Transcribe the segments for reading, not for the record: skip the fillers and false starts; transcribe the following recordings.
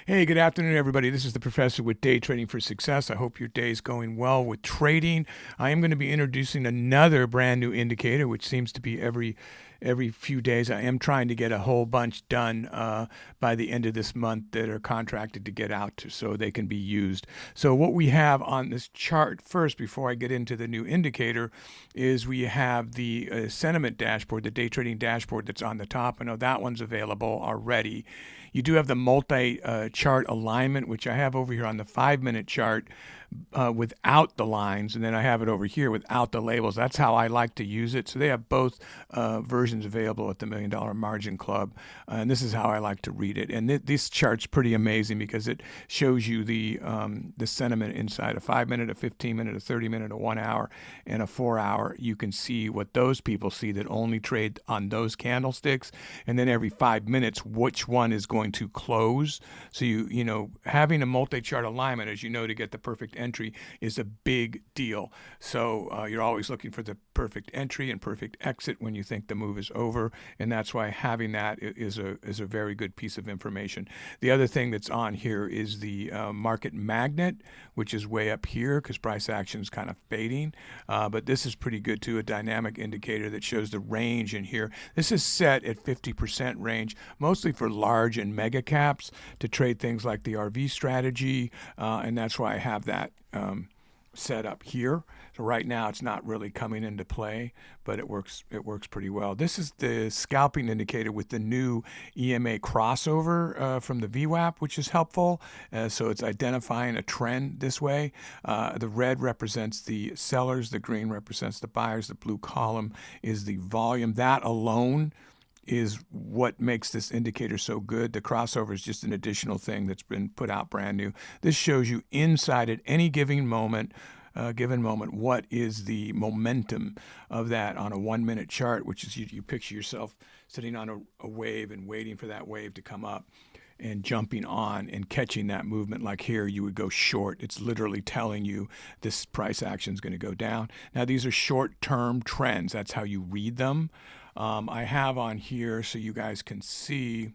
Hey, good afternoon, everybody. This is the professor with Day Trading for Success. I hope your day is going well with trading. I am going to be introducing another brand new indicator, which seems to be every few days. I am trying to get a whole bunch done by the end of this month that are contracted to get out to, so they can be used. So what we have on this chart first, before I get into the new indicator, is we have the sentiment dashboard, the day trading dashboard that's on the top. I know that one's available already. You do have the multi-chart alignment, which I have over here on the 5-minute chart without the lines, and then I have it over here without the labels. That's how I like to use it. So they have both versions available at the $1 Million Margin Club, and this is how I like to read it. And this chart's pretty amazing because it shows you the sentiment inside a 5-minute, a 15-minute, a 30-minute, a 1 hour, and a 4 hour. You can see what those people see that only trade on those candlesticks, and then every 5 minutes, which one is going to close. So you know, having a multi-chart alignment, as you know, to get the perfect entry is a big deal. So you're always looking for the perfect entry and perfect exit when you think the move is over, and that's why having that is a very good piece of information. The other thing that's on here is the market magnet, which is way up here because price action is kind of fading, but this is pretty good too, a dynamic indicator that shows the range in here. This is set at 50% range, mostly for large and mega caps to trade things like the RV strategy, and that's why I have that set up here. So right now it's not really coming into play, but it works pretty well. This is the scalping indicator with the new EMA crossover from the VWAP, which is helpful. So it's identifying a trend this way. The red represents the sellers, the green represents the buyers, the blue column is the volume. That alone is what makes this indicator so good. The crossover is just an additional thing that's been put out brand new. This shows you inside at any given moment, what is the momentum of that on a 1-minute chart, which is you picture yourself sitting on a wave and waiting for that wave to come up and jumping on and catching that movement. Like here, you would go short. It's literally telling you this price action is going to go down. Now, these are short-term trends. That's how you read them. I have on here so you guys can see,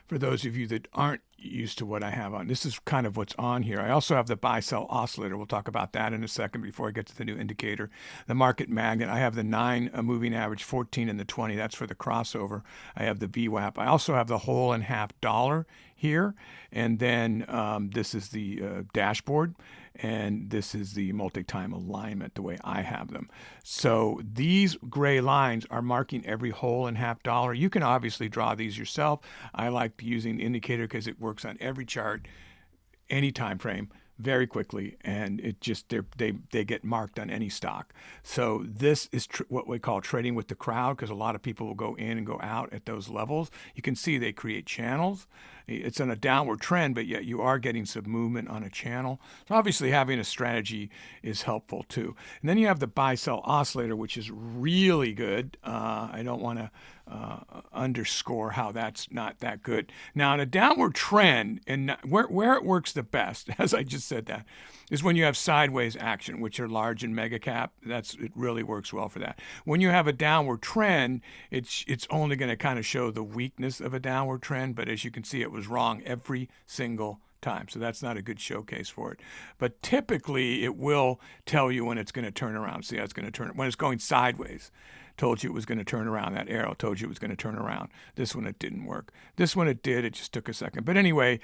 for those of you that aren't used to what I have on, this is kind of what's on here. I also have the buy-sell oscillator. We'll talk about that in a second before I get to the new indicator. The market magnet, I have the 9 moving average, 14 and the 20. That's for the crossover. I have the VWAP. I also have the whole and half dollar here. And then this is the dashboard. And this is the multi-time alignment, the way I have them. So these gray lines are marking every whole and half dollar. You can obviously draw these yourself. I like using the indicator because it works on every chart, any time frame, very quickly, and it just they get marked on any stock. So this is what we call trading with the crowd, because a lot of people will go in and go out at those levels. You can see they create channels. It's on a downward trend, but yet you are getting some movement on a channel. So obviously having a strategy is helpful too. And then you have the buy-sell oscillator, which is really good. I don't want to underscore how that's not that good. Now, in a downward trend, and where it works the best, as I just said that, is when you have sideways action, which are large and mega cap. It really works well for that. When you have a downward trend, it's only going to kind of show the weakness of a downward trend, but as you can see, it was wrong every single time. So that's not a good showcase for it. But typically, it will tell you when it's going to turn around. See how it's going to turn when it's going sideways. Told you it was going to turn around. That arrow told you it was going to turn around. This one, it didn't work. This one, it did. It just took a second. But anyway,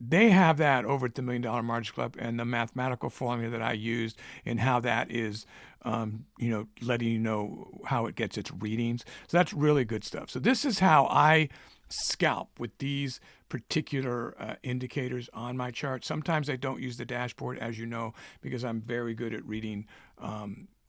they have that over at the $1 Million Margin Club, and the mathematical formula that I used and how that is, letting you know how it gets its readings. So that's really good stuff. So this is how I scalp with these particular indicators on my chart. Sometimes I don't use the dashboard, as you know, because I'm very good at reading.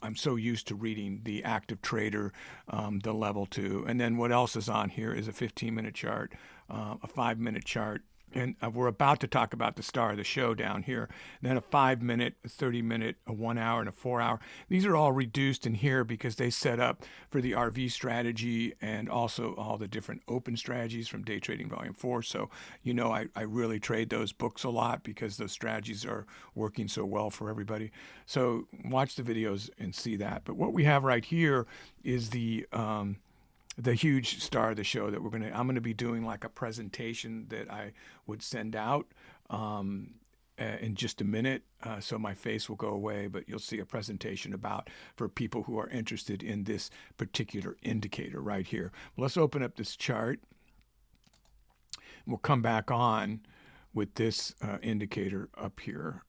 I'm so used to reading the active trader, the level 2. And then what else is on here is a 15-minute chart, a 5-minute chart. And we're about to talk about the star of the show down here. Then a 5-minute, a 30-minute, a 1 hour, and a 4 hour. These are all reduced in here because they set up for the RV strategy and also all the different open strategies from Day Trading Volume 4. So, I really trade those books a lot because those strategies are working so well for everybody. So watch the videos and see that. But what we have right here is the the huge star of the show that I'm gonna be doing like a presentation that I would send out in just a minute. So my face will go away, but you'll see a presentation about for people who are interested in this particular indicator right here. Let's open up this chart. We'll come back on with this indicator up here.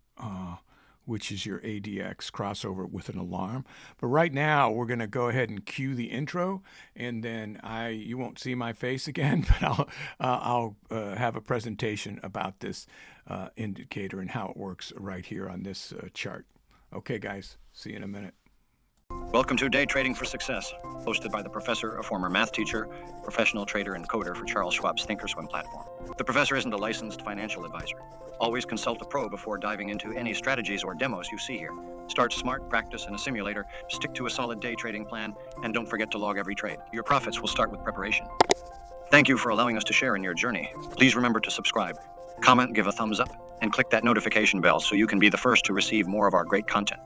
Which is your ADX crossover with an alarm. But right now, we're going to go ahead and cue the intro, and then you won't see my face again, but I'll have a presentation about this indicator and how it works right here on this chart. Okay, guys, see you in a minute. Welcome to Day Trading for Success, hosted by the professor, a former math teacher, professional trader, and coder for Charles Schwab's Thinkorswim platform. The professor isn't a licensed financial advisor. Always consult a pro before diving into any strategies or demos you see here. Start smart, practice in a simulator, stick to a solid day trading plan, and don't forget to log every trade. Your profits will start with preparation. Thank you for allowing us to share in your journey. Please remember to subscribe, comment, give a thumbs up, and click that notification bell so you can be the first to receive more of our great content.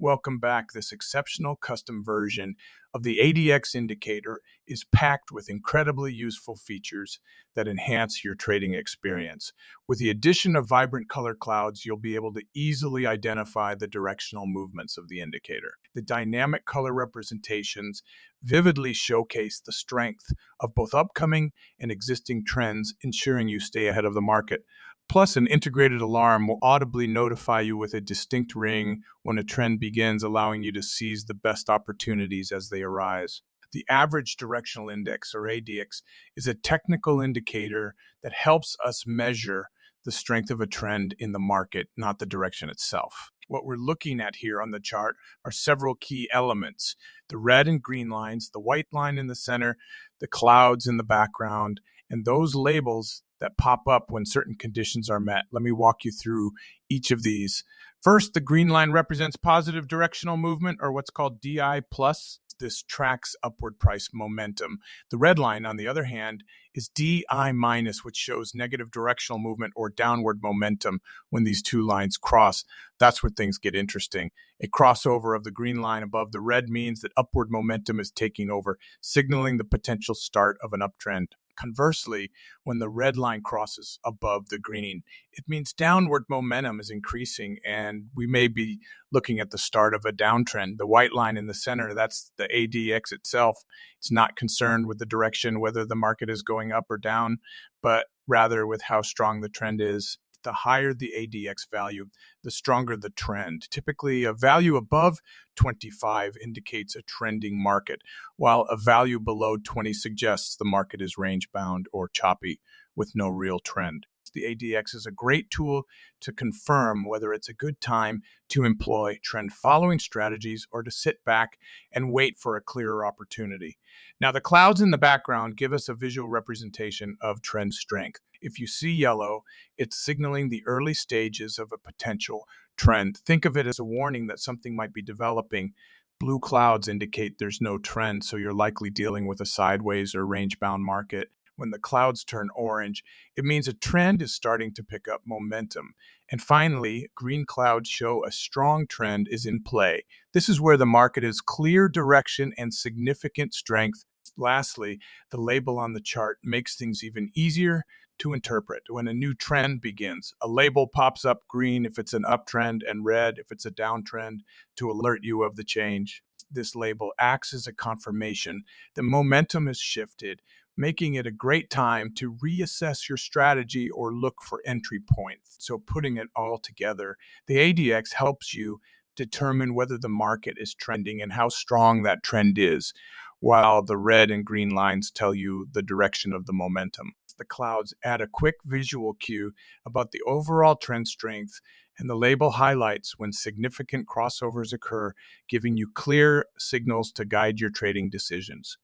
Welcome back. This exceptional custom version of the ADX indicator is packed with incredibly useful features that enhance your trading experience. With the addition of vibrant color clouds, you'll be able to easily identify the directional movements of the indicator. The dynamic color representations vividly showcase the strength of both upcoming and existing trends, ensuring you stay ahead of the market. Plus, an integrated alarm will audibly notify you with a distinct ring when a trend begins, allowing you to seize the best opportunities as they arise. The average directional index, or ADX, is a technical indicator that helps us measure the strength of a trend in the market, not the direction itself. What we're looking at here on the chart are several key elements: the red and green lines, the white line in the center, the clouds in the background, and those labels that pop up when certain conditions are met. Let me walk you through each of these. First, the green line represents positive directional movement, or what's called DI plus. This tracks upward price momentum. The red line, on the other hand, is DI minus, which shows negative directional movement or downward momentum when these two lines cross. That's where things get interesting. A crossover of the green line above the red means that upward momentum is taking over, signaling the potential start of an uptrend. Conversely, when the red line crosses above the green, it means downward momentum is increasing and we may be looking at the start of a downtrend. The white line in the center, that's the ADX itself. It's not concerned with the direction, whether the market is going up or down, but rather with how strong the trend is. The higher the ADX value, the stronger the trend. Typically, a value above 25 indicates a trending market, while a value below 20 suggests the market is range-bound or choppy with no real trend. The ADX is a great tool to confirm whether it's a good time to employ trend-following strategies or to sit back and wait for a clearer opportunity. Now, the clouds in the background give us a visual representation of trend strength. If you see yellow, it's signaling the early stages of a potential trend. Think of it as a warning that something might be developing. Blue clouds indicate there's no trend, so you're likely dealing with a sideways or range-bound market. When the clouds turn orange, it means a trend is starting to pick up momentum. And finally, green clouds show a strong trend is in play. This is where the market has clear direction and significant strength. Lastly, the label on the chart makes things even easier to interpret. When a new trend begins, a label pops up: green if it's an uptrend and red if it's a downtrend, to alert you of the change. This label acts as a confirmation that momentum has shifted, making it a great time to reassess your strategy or look for entry points. So putting it all together, the ADX helps you determine whether the market is trending and how strong that trend is, while the red and green lines tell you the direction of the momentum. The clouds add a quick visual cue about the overall trend strength, and the label highlights when significant crossovers occur, giving you clear signals to guide your trading decisions.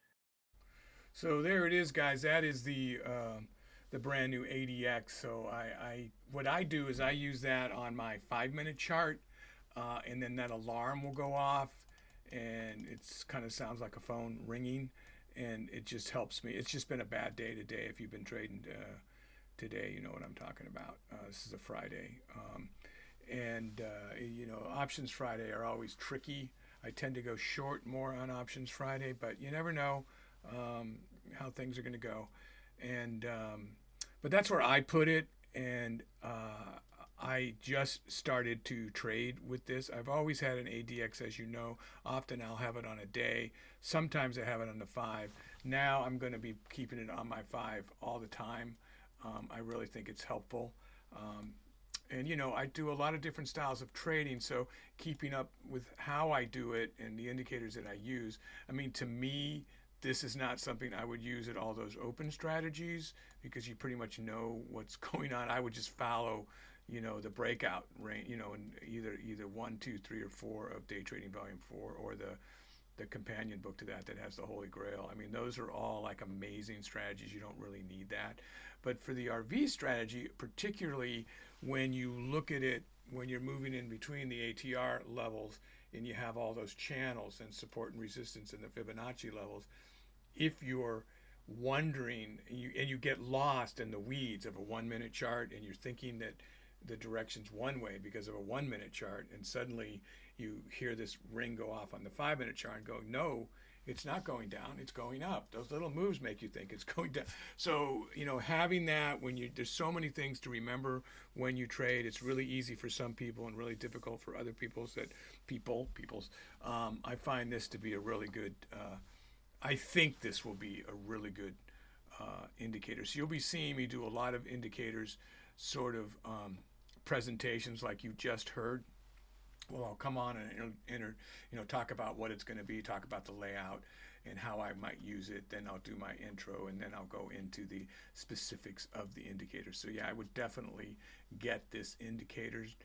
So there it is, guys. That is the brand new ADX. So what I do is I use that on my 5-minute chart, and then that alarm will go off, and it's kind of sounds like a phone ringing, and it just helps me. It's just been a bad day today. If you've been trading today, you know what I'm talking about. This is a Friday, and options Friday are always tricky. I tend to go short more on options Friday, but you never know. how things are going to go. And but that's where I put it. And I just started to trade with this. I've always had an ADX, as you know. Often I'll have it on a day. Sometimes I have it on the 5. Now I'm going to be keeping it on my 5 all the time. I really think it's helpful. And you know, I do a lot of different styles of trading, so keeping up with how I do it and the indicators that I use. I mean, to me, this is not something I would use at all those open strategies, because you pretty much know what's going on. I would just follow, you know, the breakout range, you know, in either 1, 2, 3, or 4 of Day Trading Volume 4, or the companion book to that has the Holy Grail. I mean, those are all like amazing strategies. You don't really need that. But for the RV strategy, particularly when you look at it, when you're moving in between the ATR levels and you have all those channels and support and resistance and the Fibonacci levels, if you're wondering and you get lost in the weeds of a 1-minute chart and you're thinking that the direction's one way because of a 1-minute chart, and suddenly you hear this ring go off on the 5-minute chart and go, no, it's not going down, it's going up. Those little moves make you think it's going down. So, you know, having that, there's so many things to remember when you trade. It's really easy for some people and really difficult for other people's. I find this to be a really good, I think this will be a really good indicator. So you'll be seeing me do a lot of indicators, sort of presentations like you just heard. Well, I'll come on and talk about what it's going to be, talk about the layout and how I might use it. Then I'll do my intro, and then I'll go into the specifics of the indicators. So yeah, I would definitely get this indicators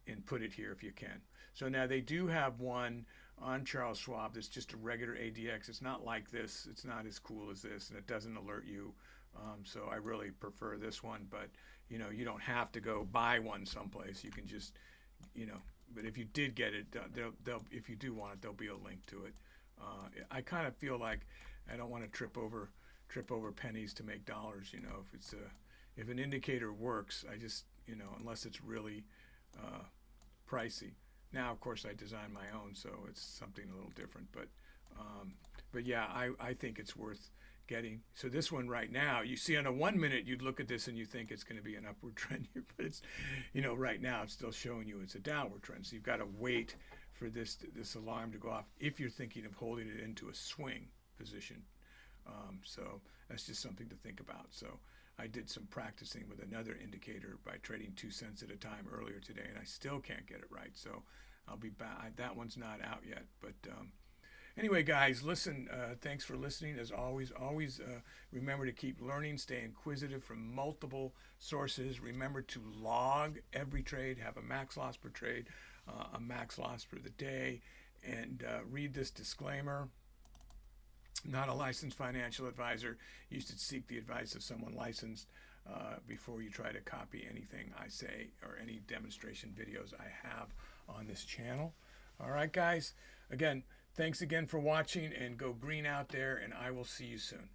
and put it here if you can. So now they do have one on Charles Schwab that's just a regular ADX. It's not like this. It's not as cool as this, and it doesn't alert you. So I really prefer this one, but you know, you don't have to go buy one someplace. You can just, you know, but if you did get it, if you do want it, there'll be a link to it. I kind of feel like I don't want to trip over pennies to make dollars. You know, if an indicator works, I just, you know, unless it's really pricey. Now, of course, I design my own, so it's something a little different. But yeah, I think it's worth getting. So this one right now, you see on a 1-minute, you'd look at this and you think it's going to be an upward trend here, but it's, you know, right now it's still showing you it's a downward trend. So you've got to wait for this alarm to go off if you're thinking of holding it into a swing position. So that's just something to think about. So I did some practicing with another indicator by trading 2 cents at a time earlier today, and I still can't get it right. So I'll be back. That one's not out yet, but anyway, guys, listen, thanks for listening. As always, remember to keep learning, stay inquisitive from multiple sources. Remember to log every trade, have a max loss per trade, a max loss for the day, and read this disclaimer. Not a licensed financial advisor. You should seek the advice of someone licensed before you try to copy anything I say or any demonstration videos I have on this channel. All right, guys. Again, thanks again for watching, and go green out there, and I will see you soon.